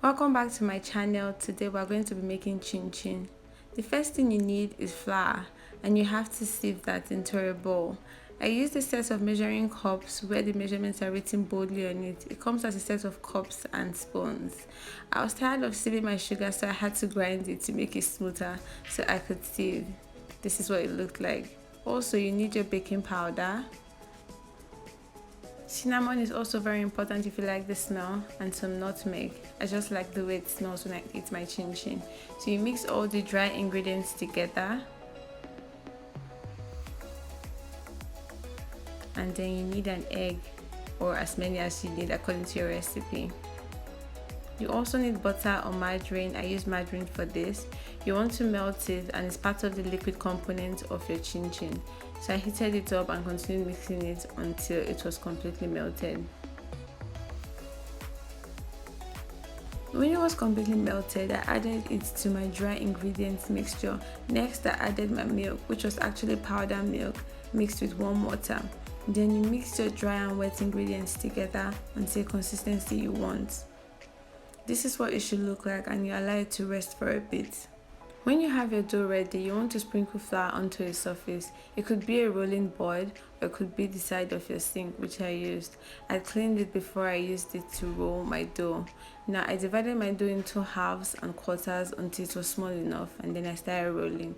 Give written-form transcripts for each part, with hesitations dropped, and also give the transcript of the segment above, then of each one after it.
Welcome back to my channel. Today we're going to be making chin chin. The first thing you need is flour, and you have to sieve that into a bowl. I used a set of measuring cups where the measurements are written boldly on it. It comes as a set of cups and spoons. I was tired of sieving my sugar, so I had to grind it to make it smoother so I could sieve. This is what it looked like. Also, you need your baking powder. Cinnamon is also very important if you like the smell, and some nutmeg. I just like the way it smells when I eat my chin chin. So you mix all the dry ingredients together, and then you need an egg, or as many as you need according to your recipe. You also need butter or margarine. I use margarine for this. You want to melt it, and it's part of the liquid component of your chin chin. So I heated it up and continued mixing it until it was completely melted. When it was completely melted, I added it to my dry ingredients mixture. Next, I added my milk, which was actually powdered milk mixed with warm water. Then you mix your dry and wet ingredients together until the consistency you want. This is what it should look like, and you allow it to rest for a bit. When you have your dough ready, you want to sprinkle flour onto a surface. It could be a rolling board, or it could be the side of your sink, which I used. I cleaned it before I used it to roll my dough. Now I divided my dough into halves and quarters until it was small enough, and then I started rolling.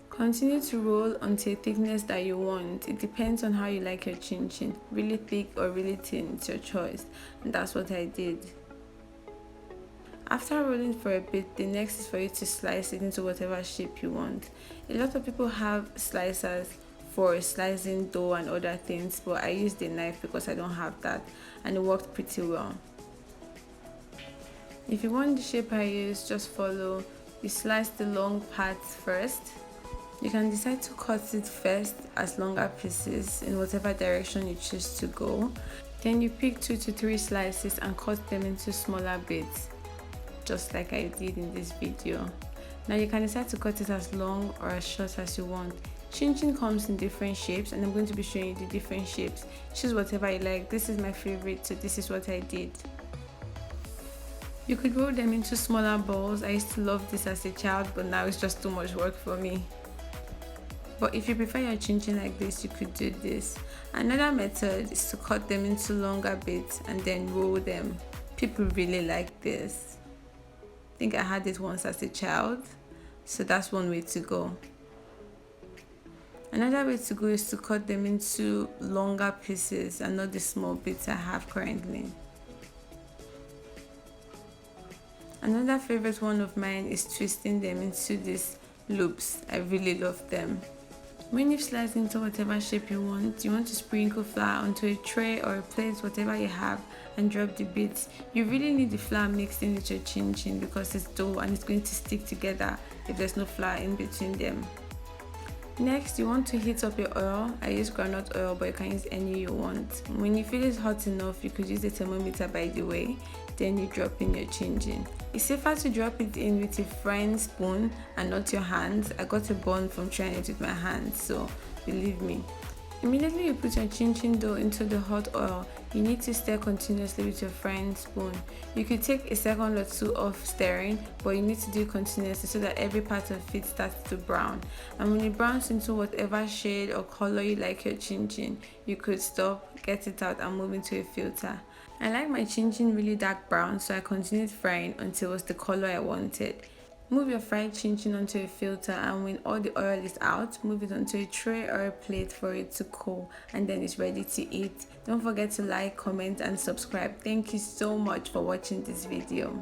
Continue to roll until thickness that you want. It depends on how you like your chin chin. Really thick or really thin, it's your choice. And that's what I did. After rolling for a bit, the next is for you to slice it into whatever shape you want. A lot of people have slicers for slicing dough and other things, but I used a knife because I don't have that, and it worked pretty well. If you want the shape I use, just follow. You slice the long parts first. You can decide to cut it first as longer pieces in whatever direction you choose to go. Then you pick 2 to 3 slices and cut them into smaller bits, just like I did in this video. Now you can decide to cut it as long or as short as you want. Chin chin comes in different shapes, and I'm going to be showing you the different shapes. Choose whatever you like. This is my favorite, so this is what I did. You could roll them into smaller balls. I used to love this as a child, but now it's just too much work for me. But if you prefer your chin chin like this, you could do this. Another method is to cut them into longer bits and then roll them. People really like this. I think I had it once as a child, so that's one way to go. Another way to go is to cut them into longer pieces and not the small bits I have currently. Another favorite one of mine is twisting them into these loops. I really love them. When you've sliced into whatever shape you want to sprinkle flour onto a tray or a plate, whatever you have, and drop the bits. You really need the flour mixed in with your chin chin because it's dough and it's going to stick together if there's no flour in between them. Next, you want to heat up your oil. I use groundnut oil, but you can use any you want. When you feel it's hot enough, you could use a thermometer, by the way. Then you drop in your chin chin. It's safer to drop it in with a frying spoon and not your hands. I got a burn from trying it with my hands, so believe me. Immediately you put your chin chin dough into the hot oil, you need to stir continuously with your frying spoon. You could take a second or two of stirring, but you need to do it continuously so that every part of it starts to brown. And when it browns into whatever shade or color you like your chin chin, you could stop, get it out, and move into a filter. I like my chin chin really dark brown, so I continued frying until it was the color I wanted. Move your fried chin chin onto a filter, and when all the oil is out, move it onto a tray or a plate for it to cool, and then it's ready to eat. Don't forget to like, comment, and subscribe. Thank you so much for watching this video.